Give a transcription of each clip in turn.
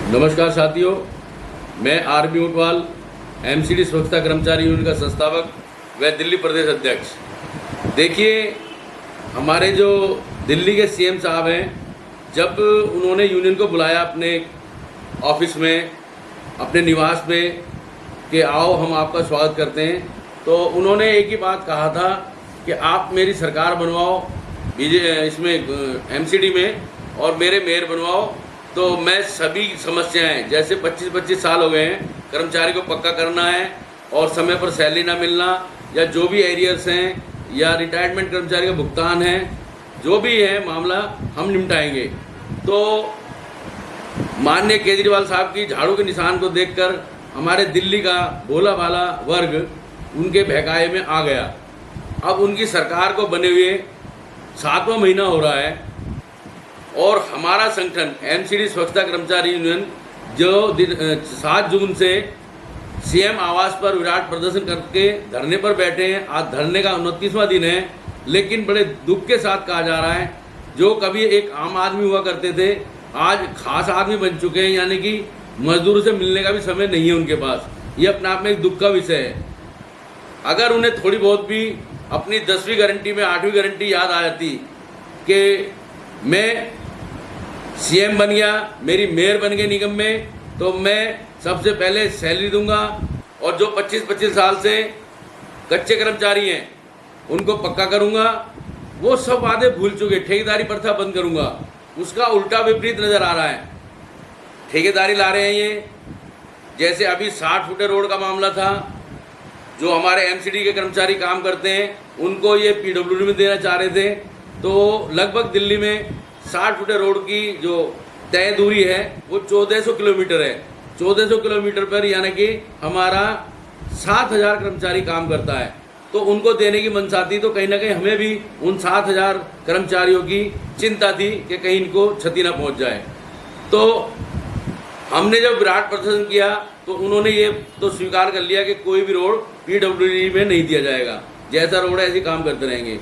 नमस्कार साथियों, मैं आरबी ऊंटवाल एमसीडी स्वच्छता कर्मचारी यूनियन का संस्थापक व दिल्ली प्रदेश अध्यक्ष। देखिए, हमारे जो दिल्ली के सीएम साहब हैं, जब उन्होंने यूनियन को बुलाया अपने ऑफिस में, अपने निवास में कि आओ हम आपका स्वागत करते हैं, तो उन्होंने एक ही बात कहा था कि आप मेरी सरकार बनवाओ इसमें एमसीडी में और मेरे मेयर बनवाओ, तो मैं सभी समस्याएं जैसे 25-25 साल हो गए हैं, कर्मचारी को पक्का करना है और समय पर सैलरी ना मिलना, या जो भी एरियर्स हैं या रिटायरमेंट कर्मचारी का भुगतान है, जो भी है मामला हम निपटाएंगे। तो माननीय केजरीवाल साहब की झाड़ू के निशान को देखकर हमारे दिल्ली का भोला भाला वर्ग उनके बहकावे में आ गया। अब उनकी सरकार को बने हुए 7वां महीना हो रहा है और हमारा संगठन एमसीडी स्वच्छता कर्मचारी यूनियन जो 7 जून से सीएम आवास पर विराट प्रदर्शन करके धरने पर बैठे हैं। आज धरने का 29वां दिन है, लेकिन बड़े दुख के साथ कहा जा रहा है, जो कभी एक आम आदमी हुआ करते थे आज खास आदमी बन चुके हैं, यानी कि मजदूरों से मिलने का भी समय नहीं है उनके पास। ये अपने आप में एक दुख का विषय है। अगर उन्हें थोड़ी बहुत भी अपनी 10वीं गारंटी में 8वीं गारंटी याद आ जाती कि मैं सीएम बन गया, मेरी मेयर बन गई निगम में, तो मैं सबसे पहले सैलरी दूंगा और जो 25-25 साल से कच्चे कर्मचारी हैं उनको पक्का करूंगा। वो सब वादे भूल चुके, ठेकेदारी प्रथा बंद करूंगा, उसका उल्टा विपरीत नज़र आ रहा है। ठेकेदारी ला रहे हैं ये, जैसे अभी 60 फुटे रोड का मामला था, जो हमारे एमसीडी के कर्मचारी काम करते हैं उनको ये पीडब्ल्यूडी में देना चाह रहे थे। तो लगभग दिल्ली में 60 फुटे रोड की जो तय दूरी है वो 1400 किलोमीटर है। 1400 किलोमीटर पर यानी कि हमारा 7000 कर्मचारी काम करता है, तो उनको देने की मनसाती, तो कहीं ना कहीं हमें भी उन 7000 कर्मचारियों की चिंता थी कि कहीं इनको क्षति ना पहुंच जाए। तो हमने जब विराट प्रदर्शन किया तो उन्होंने ये तो स्वीकार कर लिया कि कोई भी रोड पीडब्ल्यूडी में नहीं दिया जाएगा, जैसा रोड है ऐसे काम करते रहेंगे।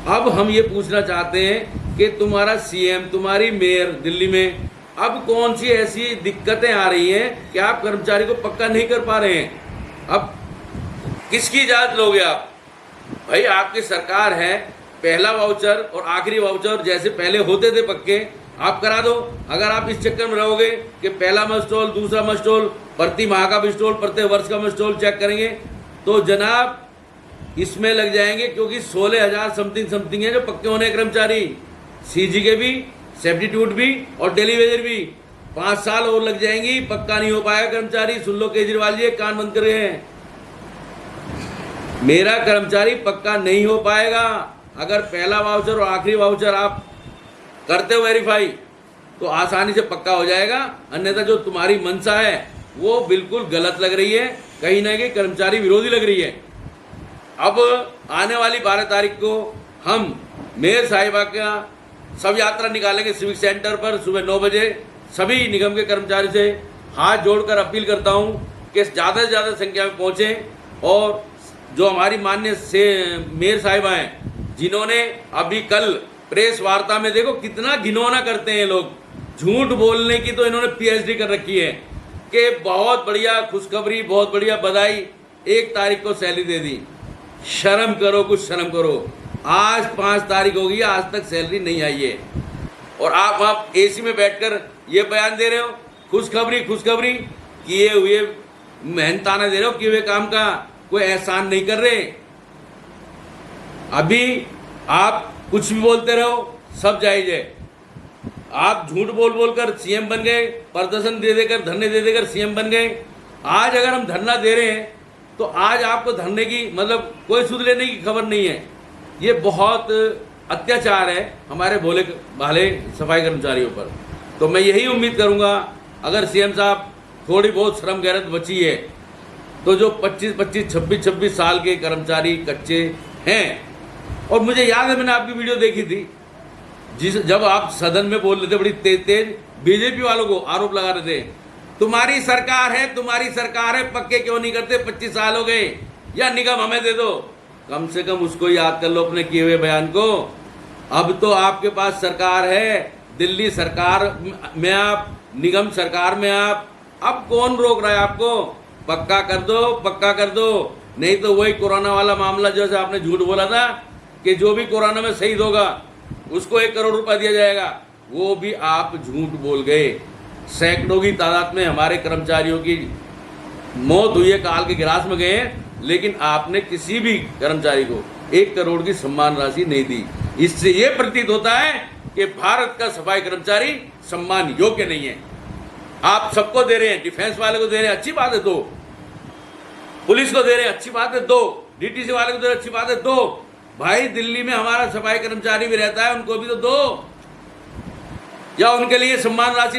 अब हम ये पूछना चाहते हैं कि तुम्हारा सीएम, तुम्हारी मेयर दिल्ली में अब कौन सी ऐसी दिक्कतें आ रही हैं कि आप कर्मचारी को पक्का नहीं कर पा रहे हैं? अब किसकी इजाज़त लोगे आप? भाई आपकी सरकार है, पहला वाउचर और आखिरी वाउचर जैसे पहले होते थे पक्के, आप करा दो। अगर आप इस चक्कर में रहोगे कि पहला मस्टोल, दूसरा मस्टोल, प्रति माह का मस्टोल, प्रति वर्ष का मस्टोल चेक करेंगे, तो जनाब इसमें लग जाएंगे, क्योंकि 16,000 समथिंग है जो पक्के होने कर्मचारी, सीजी के भी, सब्स्टिट्यूट भी और डेली वेजर भी। 5 साल और लग जाएंगी, पक्का नहीं हो पाएगा कर्मचारी। सुन लो केजरीवाल जी, कान बंद कर रहे हैं, मेरा कर्मचारी पक्का नहीं हो पाएगा। अगर पहला वाउचर और आखिरी वाउचर आप करते हो वेरीफाई तो आसानी से पक्का हो जाएगा, अन्यथा जो तुम्हारी मंशा है वो बिल्कुल गलत लग रही है, कहीं ना कहीं कर्मचारी विरोधी लग रही है। अब आने वाली 12 तारीख को हम मेयर साहिबा का सब यात्रा निकालेंगे सिविक सेंटर पर सुबह 9 बजे। सभी निगम के कर्मचारी से हाथ जोड़कर अपील करता हूं कि ज़्यादा से ज़्यादा संख्या में पहुंचें और जो हमारी माननीय से मेयर साहिबा हैं, जिन्होंने अभी कल प्रेस वार्ता में, देखो कितना घिनौना करते हैं लोग, झूठ बोलने की तो इन्होंने पीएचडी कर रखी है कि बहुत बढ़िया खुशखबरी, बहुत बढ़िया बधाई, 1 तारीख को सैलरी दे दी। शर्म करो, कुछ शर्म करो। आज 5 तारीख हो गई, आज तक सैलरी नहीं आई है और आप एसी में बैठकर ये बयान दे रहे हो खुशखबरी किए हुए, मेहनताना दे रहे हो, किए हुए काम का कोई एहसान नहीं कर रहे। अभी आप कुछ भी बोलते रहो, सब जायज है। आप झूठ बोल कर सीएम बन गए, प्रदर्शन दे देकर, धरने दे देकर सीएम बन गए। आज अगर हम धरना दे रहे हैं तो आज आपको धरने की मतलब कोई सुध लेने की खबर नहीं है। ये बहुत अत्याचार है हमारे भोले भाले सफाई कर्मचारियों पर। तो मैं यही उम्मीद करूंगा, अगर सीएम साहब थोड़ी बहुत शर्म गैरत बची है तो जो 25-25, 26-26 साल के कर्मचारी कच्चे हैं, और मुझे याद है मैंने आपकी वीडियो देखी थी जब आप सदन में बोल रहे थे, बड़ी तेज बीजेपी वालों को आरोप लगा रहे थे, तुम्हारी सरकार है, तुम्हारी सरकार है, पक्के क्यों नहीं करते, 25 साल हो गए, या निगम हमें दे दो। कम से कम उसको याद कर लो अपने किए हुए बयान को। अब तो आपके पास सरकार है, दिल्ली सरकार में आप, निगम सरकार में आप, अब कौन रोक रहा है आपको? पक्का कर दो, पक्का कर दो, नहीं तो वही कोरोना वाला मामला जैसे आपने झूठ बोला था कि जो भी कोरोना में शहीद होगा उसको 1 करोड़ रुपया दिया जाएगा, वो भी आप झूठ बोल गए। सैकड़ों की तादाद में हमारे कर्मचारियों की मौत हुई है, काल के गिलास में गए हैं, लेकिन आपने किसी भी कर्मचारी को 1 करोड़ की सम्मान राशि नहीं दी। इससे यह प्रतीत होता है कि भारत का सफाई कर्मचारी सम्मान योग्य नहीं है। आप सबको दे रहे हैं, डिफेंस वाले को दे रहे हैं, अच्छी बात है दो, पुलिस को दे रहे हैं, अच्छी बात है दो, डीटीसी वाले को दे रहे हैं, अच्छी बात है दो। भाई दिल्ली में हमारा सफाई कर्मचारी भी रहता है, उनको भी तो दो, या उनके लिए सम्मान राशि